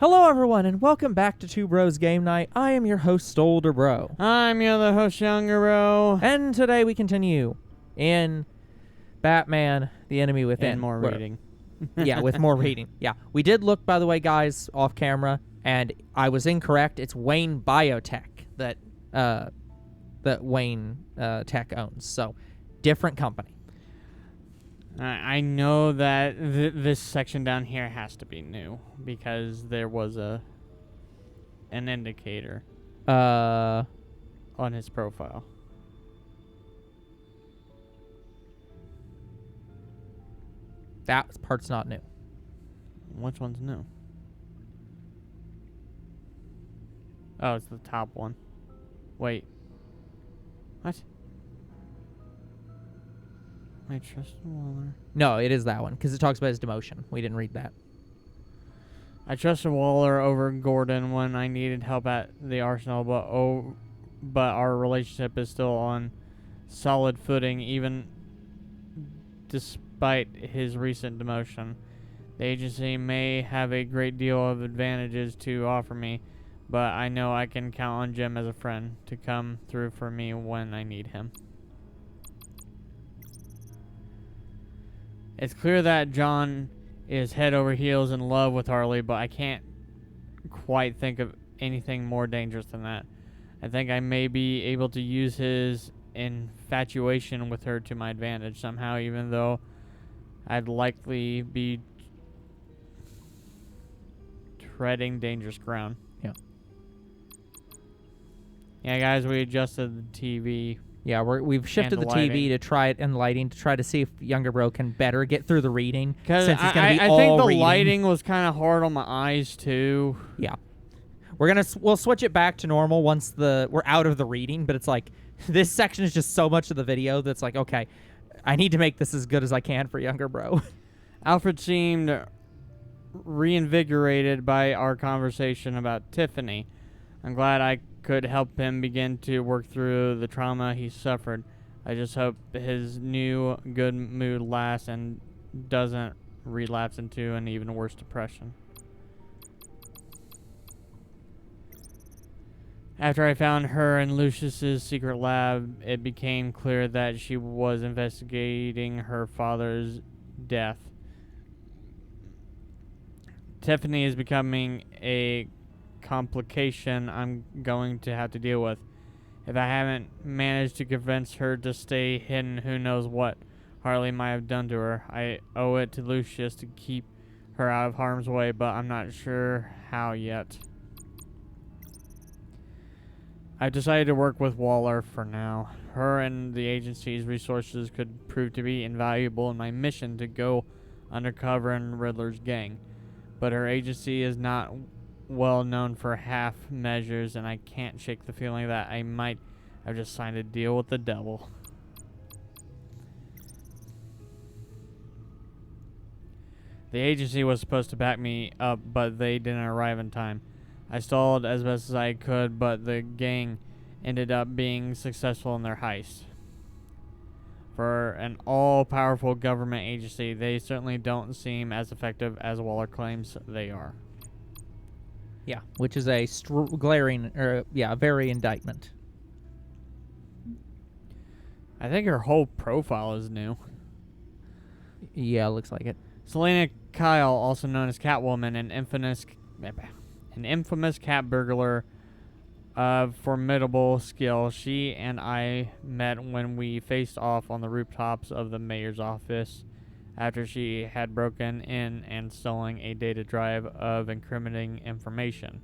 Hello everyone and welcome back to Two Bros Game Night. I am your host, Older Bro. I'm your other host, Younger Bro. And today we continue in Batman, The Enemy Within. And more reading. Yeah, with more reading. Yeah. We did look, by the way, guys, off camera, and I was incorrect. It's Wayne Biotech that Wayne Tech owns. So, different company. I know that this section down here has to be new because there was an indicator on his profile. That part's not new. Which one's new? Oh, it's the top one. Wait. What? I trust Waller. No, it is that one, because it talks about his demotion. We didn't read that. I trusted Waller over Gordon when I needed help at the Arsenal, but our relationship is still on solid footing, even despite his recent demotion. The agency may have a great deal of advantages to offer me, but I know I can count on Jim as a friend to come through for me when I need him. It's clear that John is head over heels in love with Harley, but I can't quite think of anything more dangerous than that. I think I may be able to use his infatuation with her to my advantage somehow, even though I'd likely be treading dangerous ground. Yeah. Yeah, guys, we adjusted the TV. Yeah, we've shifted the TV to try it and lighting to try to see if Younger Bro can better get through the reading. Because since it's I be think all the reading. lighting was kind of hard on my eyes too. Yeah, we'll switch it back to normal once we're out of the reading. But it's like this section is just so much of the video that's like, okay, I need to make this as good as I can for Younger Bro. Alfred seemed reinvigorated by our conversation about Tiffany. I'm glad I could help him begin to work through the trauma he suffered. I just hope his new good mood lasts and doesn't relapse into an even worse depression. After I found her in Lucius's secret lab, it became clear that she was investigating her father's death. Tiffany is becoming a complication I'm going to have to deal with. If I haven't managed to convince her to stay hidden, who knows what Harley might have done to her. I owe it to Lucius to keep her out of harm's way, but I'm not sure how yet. I've decided to work with Waller for now. Her and the agency's resources could prove to be invaluable in my mission to go undercover in Riddler's gang. But her agency is not well known for half measures, and I can't shake the feeling that I might have just signed a deal with the devil. The agency was supposed to back me up, but they didn't arrive in time. I stalled as best as I could, but the gang ended up being successful in their heist. For an all-powerful government agency, they certainly don't seem as effective as Waller claims they are. Yeah, which is a glaring, very indictment. I think her whole profile is new. Yeah, looks like it. Selena Kyle, also known as Catwoman, an infamous cat burglar of formidable skill. She and I met when we faced off on the rooftops of the mayor's office after she had broken in and stolen a data drive of incriminating information.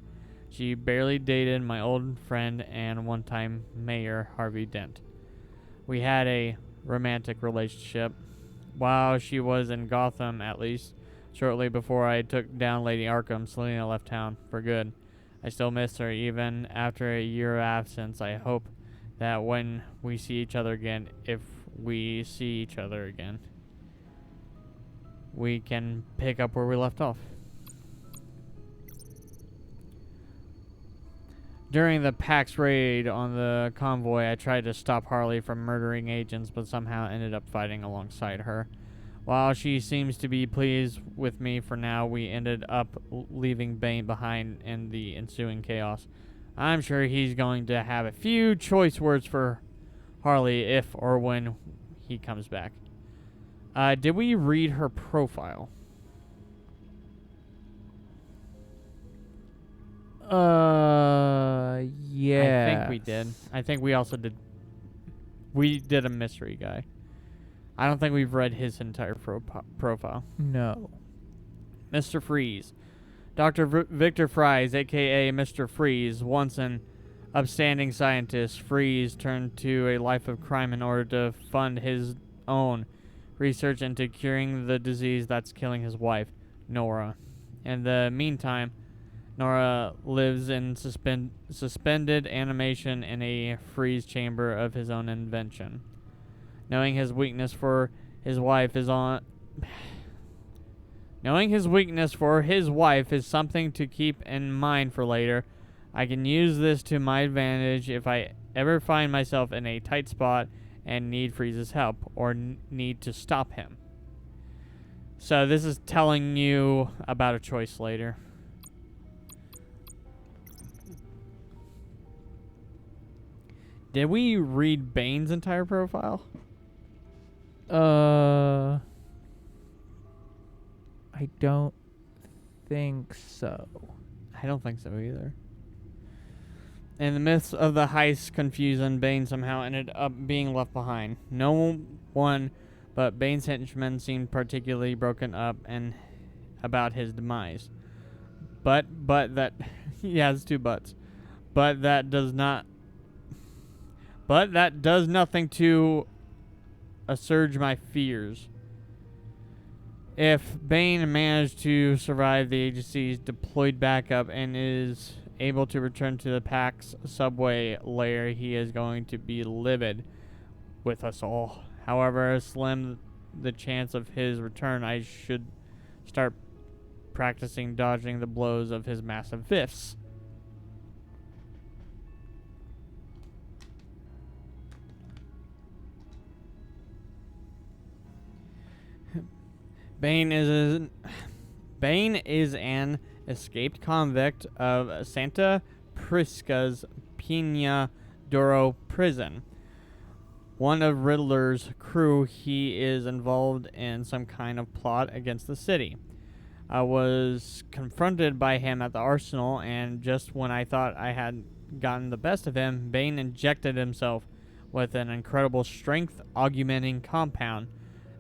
She barely dated my old friend and one-time mayor, Harvey Dent. We had a romantic relationship, while she was in Gotham at least. Shortly before I took down Lady Arkham, Selena left town for good. I still miss her even after a year of absence. I hope that when we see each other again, if we see each other again, we can pick up where we left off. During the Pact's raid on the convoy, I tried to stop Harley from murdering agents, but somehow ended up fighting alongside her. While she seems to be pleased with me for now, we ended up leaving Bane behind in the ensuing chaos. I'm sure he's going to have a few choice words for Harley if or when he comes back. Did we read her profile? Yeah. I think we did. I think we also did. We did a mystery guy. I don't think we've read his entire profile. No. Mr. Freeze. Dr. Victor Fries, a.k.a. Mr. Freeze, once an upstanding scientist, Freeze turned to a life of crime in order to fund his own research into curing the disease that's killing his wife, Nora. In the meantime, Nora lives in suspended animation in a freeze chamber of his own invention. Knowing his weakness for his wife is something to keep in mind for later. I can use this to my advantage if I ever find myself in a tight spot and need Freeze's help or need to stop him. So this is telling you about a choice later. Did we read Bane's entire profile? I don't think so. I don't think so either. In the midst of the heist confusion, Bane somehow ended up being left behind. No one but Bane's henchmen seemed particularly broken up and about his demise. But that yeah, it's two buts. But that does nothing to assuage my fears. If Bane managed to survive the agency's deployed backup and is able to return to the Pact's subway lair, he is going to be livid with us all. However slim the chance of his return, I should start practicing dodging the blows of his massive fists. Bane is an escaped convict of Santa Prisca's Pina Doro prison. One of Riddler's crew, he is involved in some kind of plot against the city. I was confronted by him at the arsenal, and just when I thought I had gotten the best of him, Bane injected himself with an incredible strength-augmenting compound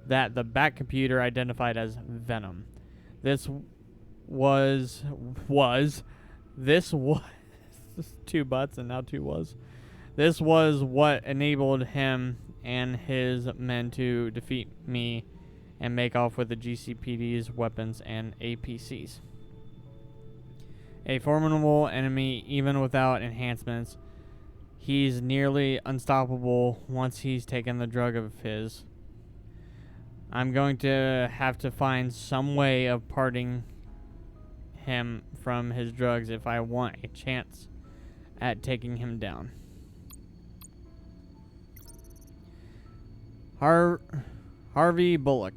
that the Batcomputer identified as venom. This was two butts and now two was. This was what enabled him and his men to defeat me and make off with the GCPD's weapons and APCs. A formidable enemy even without enhancements. He's nearly unstoppable once he's taken the drug of his. I'm going to have to find some way of parting him from his drugs if I want a chance at taking him down. Harvey Bullock.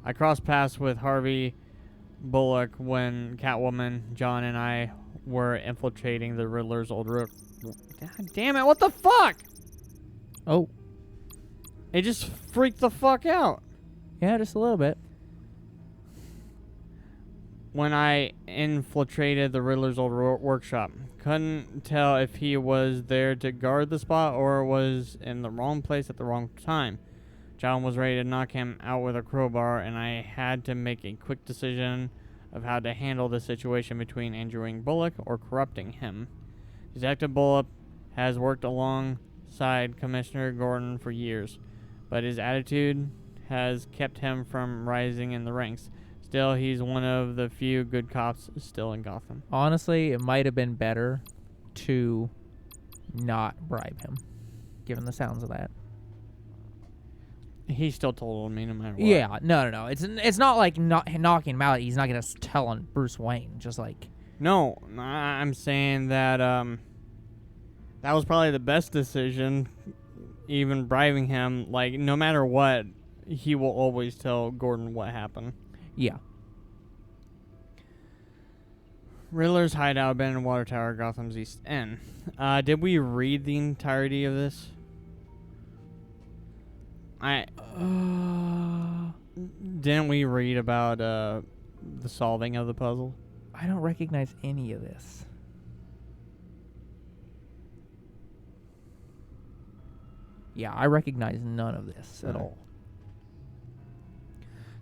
I crossed paths with Harvey Bullock when Catwoman, John, and I were infiltrating the Riddler's old rook. God damn it, what the fuck? Oh. It just freaked the fuck out. Yeah, just a little bit. When I infiltrated the Riddler's old workshop, couldn't tell if he was there to guard the spot or was in the wrong place at the wrong time. John was ready to knock him out with a crowbar, and I had to make a quick decision of how to handle the situation between injuring Bullock or corrupting him. Detective Bullock has worked alongside Commissioner Gordon for years, but his attitude has kept him from rising in the ranks. Still, he's one of the few good cops still in Gotham. Honestly, it might have been better to not bribe him, given the sounds of that. He still told me no matter what. Yeah, no. It's not like knocking him out. He's not gonna tell on Bruce Wayne. Just like no, I'm saying that that was probably the best decision. Even bribing him, like no matter what, he will always tell Gordon what happened. Yeah. Riddler's hideout, abandoned water tower, Gotham's East End. Did we read the entirety of this? Didn't we read about the solving of the puzzle? I don't recognize any of this. Yeah, I recognize none of this at all.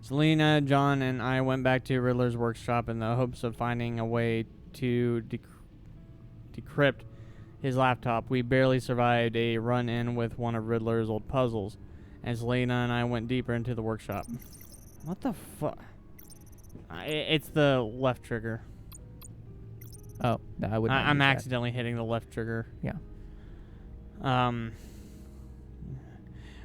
Selena, John, and I went back to Riddler's workshop in the hopes of finding a way to decrypt his laptop. We barely survived a run-in with one of Riddler's old puzzles, and Selena and I went deeper into the workshop. What the fuck? It's the left trigger. Oh, no, I wouldn't. I'm accidentally hitting the left trigger. Yeah.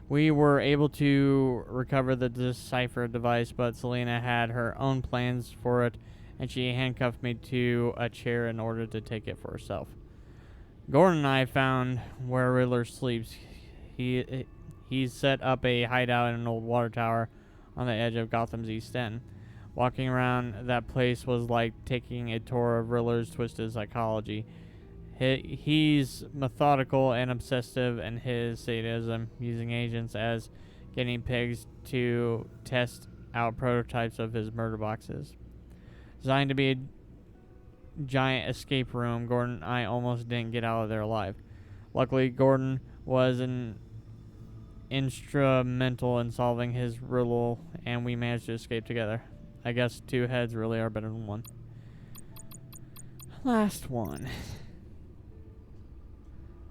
We were able to recover the decipher device, but Selena had her own plans for it, and she handcuffed me to a chair in order to take it for herself. Gordon and I found where Riddler sleeps. He's set up a hideout in an old water tower on the edge of Gotham's East End. Walking around that place was like taking a tour of Riddler's twisted psychology. He's methodical and obsessive in his sadism, using agents as guinea pigs to test out prototypes of his murder boxes. Designed to be a giant escape room, Gordon and I almost didn't get out of there alive. Luckily, Gordon was instrumental in solving his riddle, and we managed to escape together. I guess two heads really are better than one. Last one.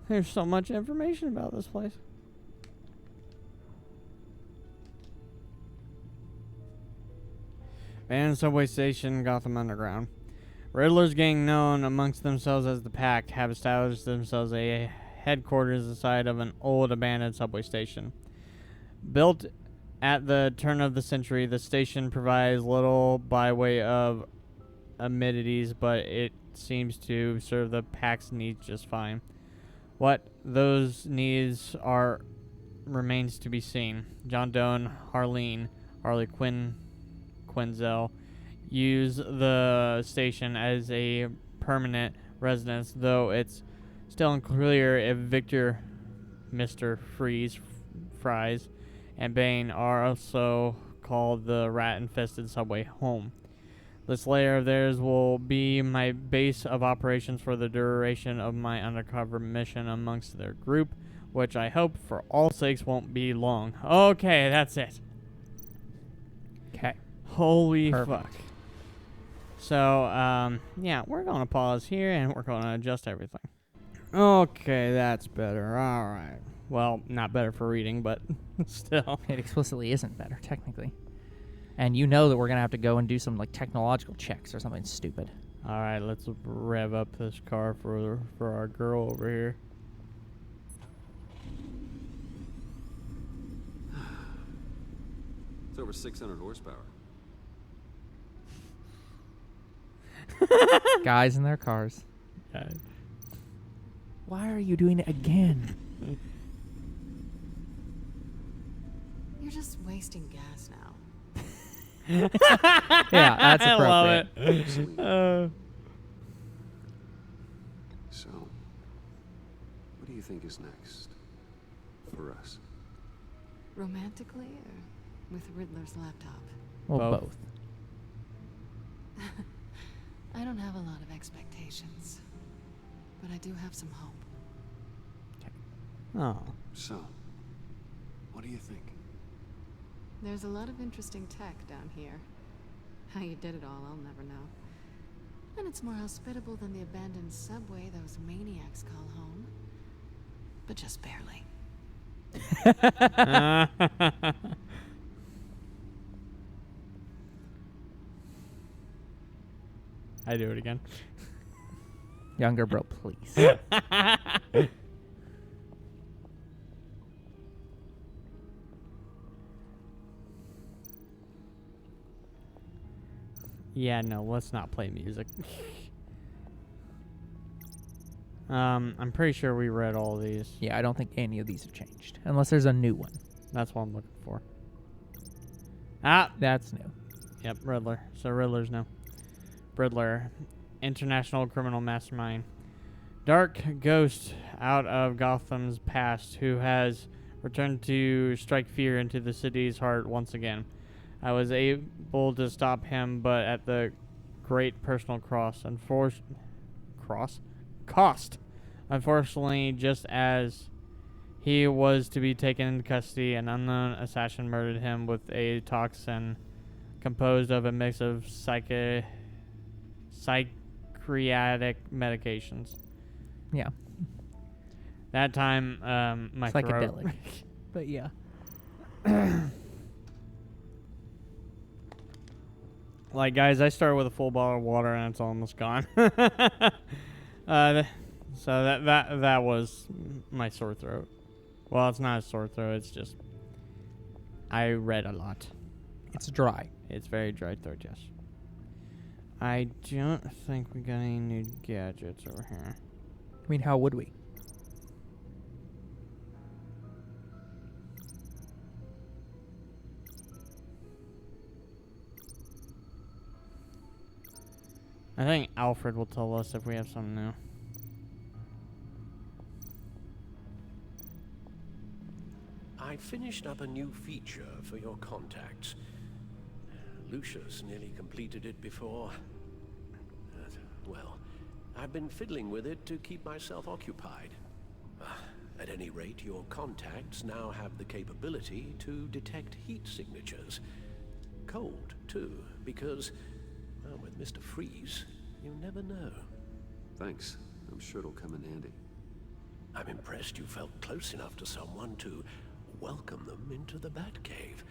There's so much information about this place. Abandoned subway station, Gotham Underground. Riddler's gang, known amongst themselves as the Pact, have established themselves a headquarters inside of an old abandoned subway station. Built at the turn of the century, the station provides little by way of amenities, but it seems to serve the Pact's needs just fine. What those needs are remains to be seen. John Doe and Harley Quinzel use the station as a permanent residence, though it's still unclear if Victor, Mr. Fries, and Bane are also called the rat-infested subway home. This layer of theirs will be my base of operations for the duration of my undercover mission amongst their group, which I hope for all sakes won't be long. Okay, that's it. Okay. Holy Perfect. fuck. So, yeah, we're going to pause here and we're going to adjust everything. Okay, that's better. All right. Well, not better for reading, but still. It explicitly isn't better, technically. And you know that we're going to have to go and do some, like, technological checks or something stupid. All right, let's rev up this car for our girl over here. It's over 600 horsepower. Guys in their cars. Okay. Why are you doing it again? You're just wasting gas now. Yeah, that's appropriate. I love it. So, what do you think is next for us? Romantically or with Riddler's laptop? Well, Both. both. I don't have a lot of expectations, but I do have some hope. Oh. So, what do you think? There's a lot of interesting tech down here. How you did it all, I'll never know. And it's more hospitable than the abandoned subway those maniacs call home. But just barely. I do it again. Younger bro, please. Yeah, no, let's not play music. I'm pretty sure we read all these. Yeah, I don't think any of these have changed. Unless there's a new one. That's what I'm looking for. Ah, That's new. yep, Riddler. So Riddler's new. Riddler, international criminal mastermind. Dark ghost out of Gotham's past who has returned to strike fear into the city's heart once again. I was able to stop him, but at the great personal cost. Unfortunately, just as he was to be taken into custody, an unknown assassin murdered him with a toxin composed of a mix of psychiatric medications. Yeah. That time, my throat. Psychedelic. But yeah. Like, guys, I started with a full bottle of water and it's almost gone. So that was my sore throat. Well, it's not a sore throat. It's just I read a lot. It's dry. It's very dry throat, yes. I don't think we got any new gadgets over here. I mean, how would we? I think Alfred will tell us if we have something new. I finished up a new feature for your contacts. Lucius nearly completed it before. Well, I've been fiddling with it to keep myself occupied. At any rate, your contacts now have the capability to detect heat signatures. Cold, too, because, well, with Mr. Freeze, you never know. Thanks. I'm sure it'll come in handy. I'm impressed you felt close enough to someone to welcome them into the Batcave.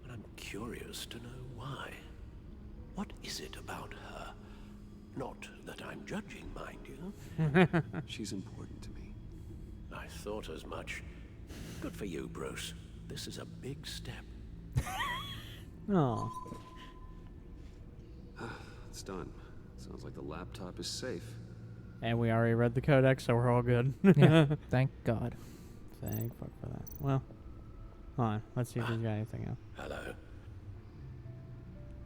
But I'm curious to know why. What is it about her? Not that I'm judging, mind you. She's important to me. I thought as much. Good for you, Bruce. This is a big step. Oh. It's done. Sounds like the laptop is safe. And we already read the Codex, so we're all good. Yeah. Thank God. Thank fuck for that. Well, hold on. Let's see if he's got anything else. Hello.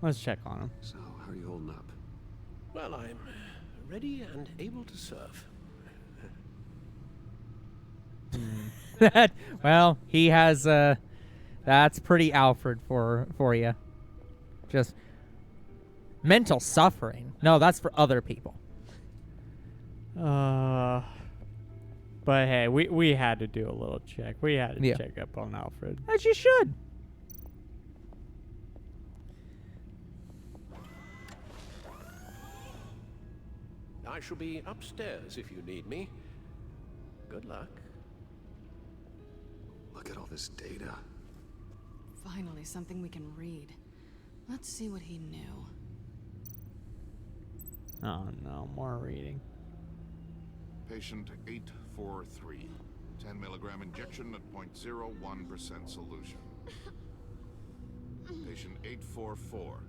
Let's check on him. So, how are you holding up? Well, I'm ready and able to serve. That, well, he has that's pretty Alfred for you. Just mental suffering. No, that's for other people. But hey, we had to do a little check. We had to check up on Alfred. As you should. I shall be upstairs if you need me. Good luck. Look at all this data. Finally, something we can read. Let's see what he knew. Oh no, more reading. Patient 843. 10 milligram injection at 0.01% solution. Patient 844.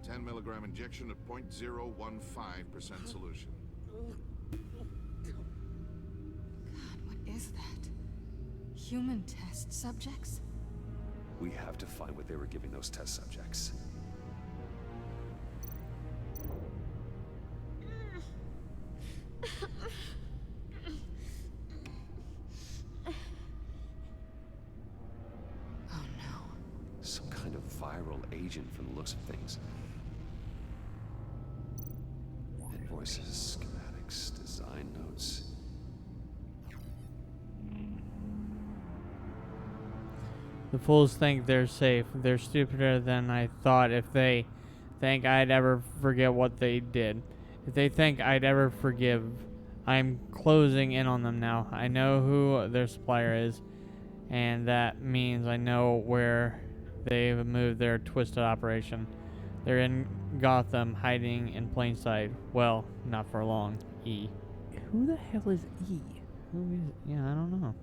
10 milligram injection at 0.015% solution. God, what is that? Human test subjects? We have to find what they were giving those test subjects. Oh no. Some kind of viral agent from the looks of things. Invoices, schematics, design notes. The fools think they're safe. They're stupider than I thought. If they think I'd ever forget what they did. If they think I'd ever forgive. I'm closing in on them now. I know who their supplier is. And that means I know where they've moved their twisted operation. They're in Gotham, hiding in plain sight. Well, not for long. E. Who the hell is E? Who is? Yeah, I don't know.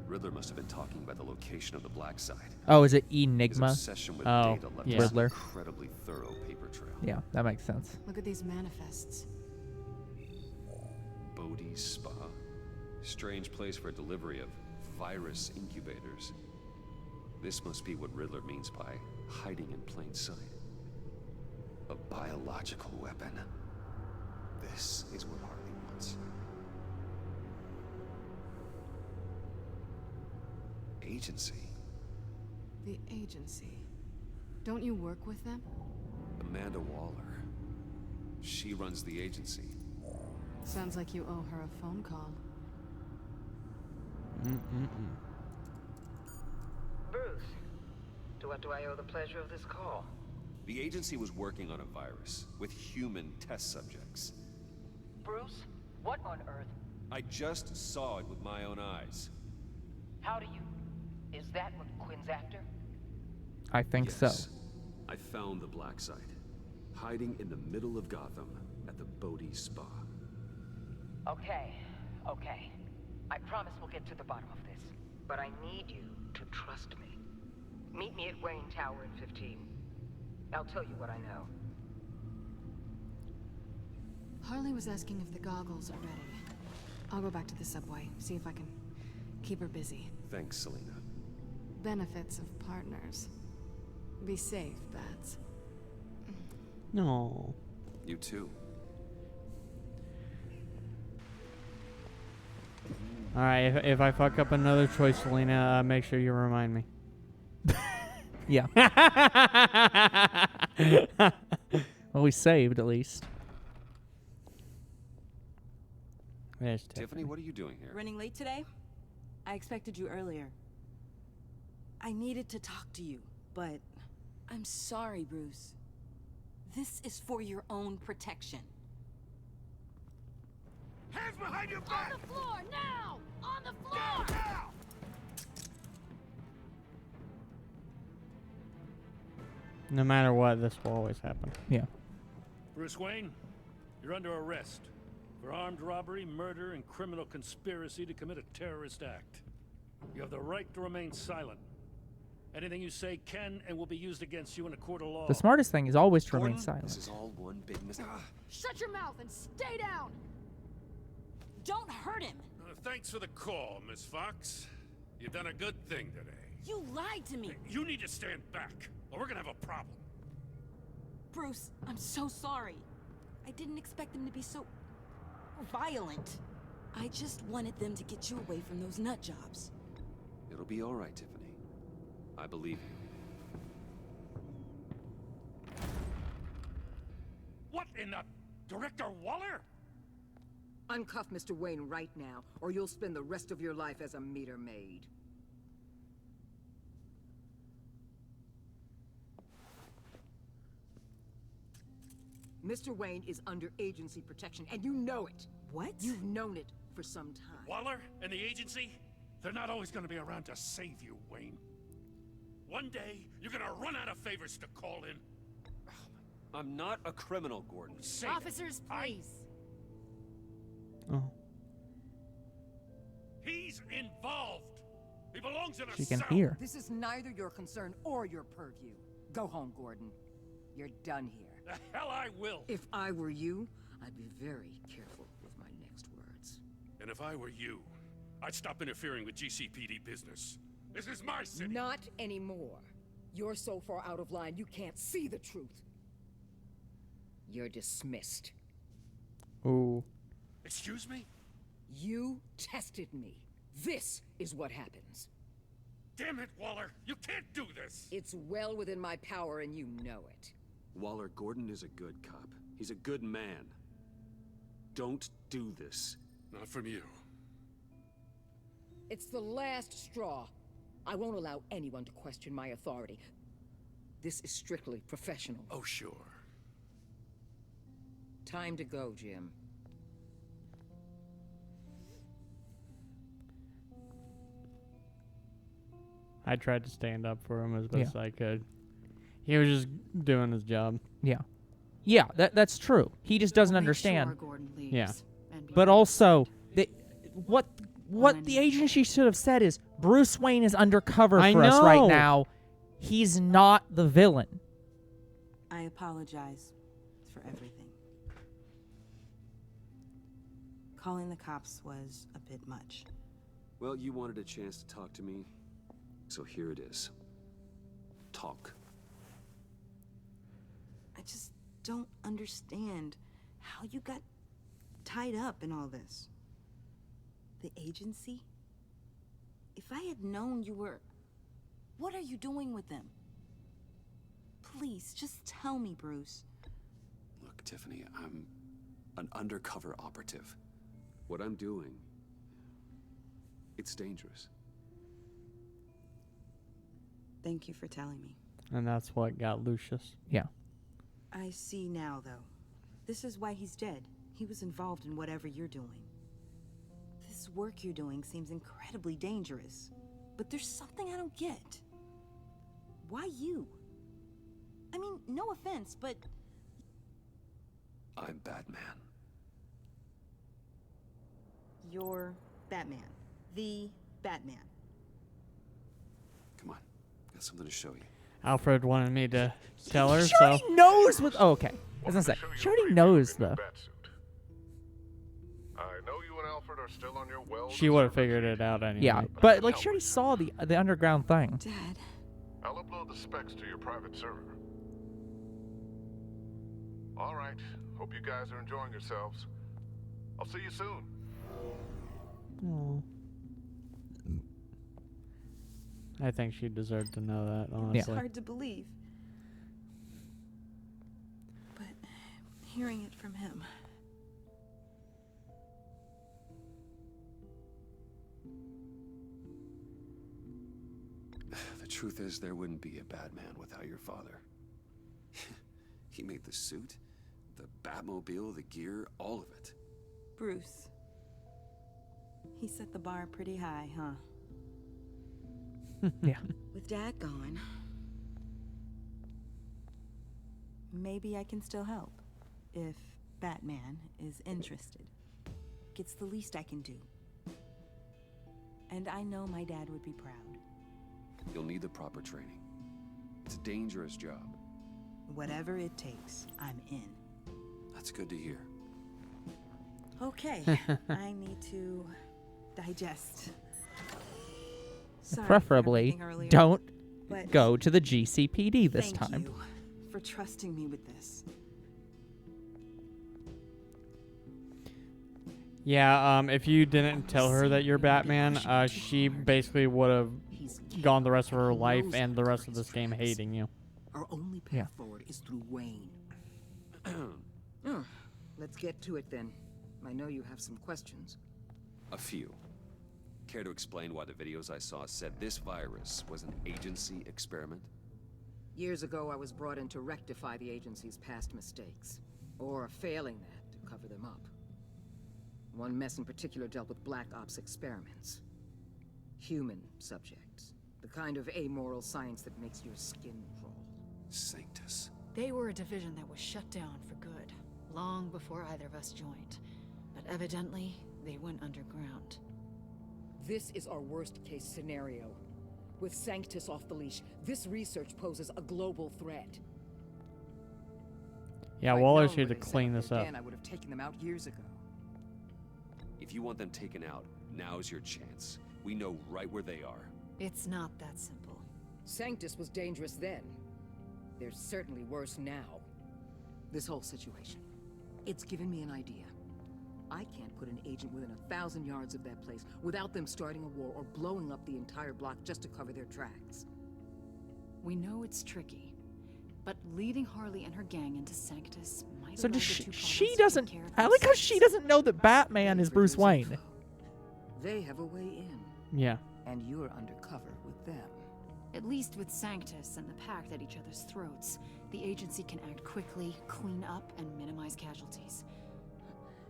Riddler must have been talking about the location of the black side. Oh, is it His Enigma? obsession with Oh, data left yeah. us an Riddler. incredibly thorough paper trail. Yeah, that makes sense. Look at these manifests. Bodhi's Spa. Strange place for delivery of virus incubators. This must be what Riddler means by hiding in plain sight. A biological weapon. This is what Harley wants. Agency. The agency. Don't you work with them? Amanda Waller. She runs the agency. Sounds like you owe her a phone call. Bruce, to what do I owe the pleasure of this call? The agency was working on a virus with human test subjects. Bruce, what on earth? I just saw it with my own eyes. How do you... Is that what Quinn's after? I think so. Yes. I found the black site, hiding in the middle of Gotham at the Bodhi Spa. Okay. I promise we'll get to the bottom of this. But I need you to trust me. Meet me at Wayne Tower in 15. I'll tell you what I know. Harley was asking if the goggles are ready. I'll go back to the subway, see if I can keep her busy. Thanks, Selena. Benefits of partners. Be safe, Bats. No. You too. All right, if I fuck up another choice, Selena, make sure you remind me. Yeah. Well, we saved at least. There's Tiffany, what are you doing here? Running late today? I expected you earlier. I needed to talk to you, but I'm sorry, Bruce. This is for your own protection. Hands behind your back! On the floor, now! On the floor! Down, now! No matter what, this will always happen. Yeah. Bruce Wayne, you're under arrest for armed robbery, murder, and criminal conspiracy to commit a terrorist act. You have the right to remain silent. Anything you say can and will be used against you in a court of law. The smartest thing is always to remain Gordon, silent. This is all one big mistake. Shut your mouth and stay down! Don't hurt him! Thanks for the call, Miss Fox. You've done a good thing today. You lied to me! You need to stand back, or we're gonna have a problem. Bruce, I'm so sorry. I didn't expect them to be so... violent. I just wanted them to get you away from those nut jobs. It'll be all right, Tiffany. I believe you. What in the... Director Waller? Uncuff Mr. Wayne right now, or you'll spend the rest of your life as a meter maid. Mr. Wayne is under agency protection, and you know it. What? You've known it for some time. Waller and the agency? They're not always going to be around to save you, Wayne. One day, you're going to run out of favors to call in. I'm not a criminal, Gordon. Say it. Officers, please. Oh. He's involved. He belongs in a She can cell. hear. This is neither your concern or your purview. Go home, Gordon. You're done here. The hell I will. If I were you, I'd be very careful with my next words. And if I were you, I'd stop interfering with GCPD business. This is my city. Not anymore. You're so far out of line you can't see the truth. You're dismissed. Ooh. Excuse me? You tested me. This is what happens. Damn it, Waller. You can't do this. It's well within my power and you know it. Waller, Gordon is a good cop. He's a good man. Don't do this. Not from you. It's the last straw. I won't allow anyone to question my authority. This is strictly professional. Oh, sure. Time to go, Jim. I tried to stand up for him as best I could. He was just doing his job. Yeah. Yeah, that's true. He just doesn't Make understand. Sure Gordon leaves Yeah. and be But right also, back. what When- the agency should have said is Bruce Wayne is undercover I for us right know. now. He's not the villain. I apologize for everything. Calling the cops was a bit much. Well, you wanted a chance to talk to me, so here it is. talk. I just don't understand how you got tied up in all this. The agency? If I had known you were... What are you doing with them? Please, just tell me, Bruce. Look, Tiffany, I'm an undercover operative. What I'm doing, it's dangerous. Thank you for telling me. And that's what got Lucius. Yeah. I see now, though. This is why he's dead. He was involved in whatever you're doing. This work you're doing seems incredibly dangerous. But there's something I don't get. Why you? I mean, no offense, but... I'm Batman. You're Batman. The Batman. Come on, got something to show you. Alfred wanted me to tell her, She so... already knows what... Oh, okay. I was gonna say, she already knows the... I know you and Alfred are still on your well. She would have figured it out anyway. Yeah, but like she already saw the underground thing. Dad. I'll upload the specs to your private server. All right. Hope you guys are enjoying yourselves. I'll see you soon. Aw. I think she deserved to know that, honestly. It's hard to believe. But hearing it from him... The truth is, there wouldn't be a Batman without your father. He made the suit, the Batmobile, the gear, all of it. Bruce. He set the bar pretty high, huh? Yeah. With Dad gone, maybe I can still help. If Batman is interested. It's the least I can do. And I know my dad would be proud. You'll need the proper training. It's a dangerous job. Whatever it takes, I'm in. That's good to hear. Okay, I need to digest. Sorry for Preferably, everything earlier, don't but go to the GCPD this thank time. you for trusting me with this. Yeah, if you didn't tell her that you're Batman, she basically would have gone the rest of her life and the rest of this game hating you. Our only path Yeah. forward is through Wayne. Let's get to it then. I know you have some questions. A few. Care to explain why the videos I saw said this virus was an agency experiment? Years ago, I was brought in to rectify the agency's past mistakes. Or failing that, to cover them up. One mess in particular dealt with Black Ops experiments. Human subjects. The kind of amoral science that makes your skin crawl. Sanctus. They were a division that was shut down for good, long before either of us joined. But evidently, they went underground. This is our worst-case scenario. With Sanctus off the leash, this research poses a global threat. Yeah, If I'd Waller's known here where to they set clean up this their up. den, I would have taken them out years ago. If you want them taken out, now's your chance. We know right where they are. It's not that simple. Sanctus was dangerous then. They're certainly worse now. This whole situation, it's given me an idea. I can't put an agent within 1,000 yards of that place without them starting a war or blowing up the entire block just to cover their tracks. We know it's tricky, but leading Harley and her gang into Sanctus might So allow does the she? two She products to doesn't. take care of I like how themselves. she doesn't know that Batman is Bruce Wayne. They have a way in, Yeah. and you're undercover with them. At least with Sanctus and the Pact at each other's throats, the agency can act quickly, clean up, and minimize casualties.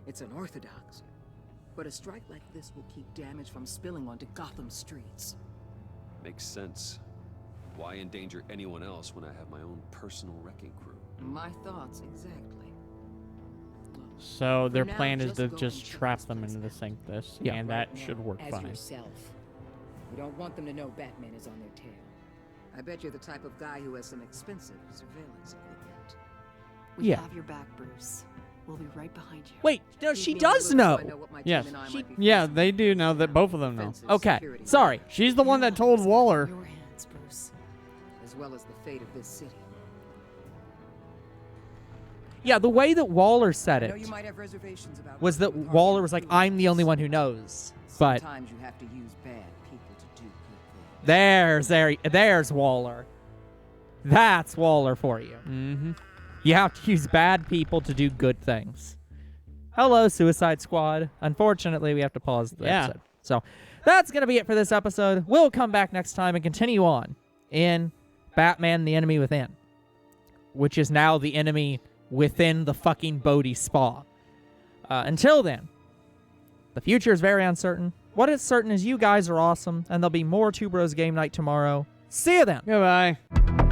It's unorthodox, but a strike like this will keep damage from spilling onto Gotham streets. Makes sense. Why endanger anyone else when I have my own personal wrecking crew? My thoughts exactly. So their For now, plan is just to go just and check trap this them place into the out. Sanctus, Yeah. and Right that should now, work as fine. yourself. We don't want them to know Batman is on their tail. I bet you're the type of guy who has some expensive surveillance equipment. We Yeah. have your back, Bruce. We'll be right behind you. Wait, no, Keep she me in the does loop so I know. what my Yes. team and I She- might be Yeah, facing. they do know that both of them know. Offensive Okay, security. sorry. She's the one that told Waller. Your hands, Bruce. As as well as the fate of this city. Yeah, the way that Waller said I know it you might have reservations about was that working with Waller Harvey was like, Crew. I'm the only one who knows. But Sometimes you have to use bad people to do good things. there's Waller. That's Waller for you. Mm-hmm. You have to use bad people to do good things. Hello, Suicide Squad. Unfortunately, we have to pause the episode. So that's going to be it for this episode. We'll come back next time and continue on in Batman the Enemy Within, which is now the enemy within the fucking Bodhi Spa. Until then, the future is very uncertain. What is certain is you guys are awesome, and there'll be more Two Bros Game Night tomorrow. See you then. Goodbye.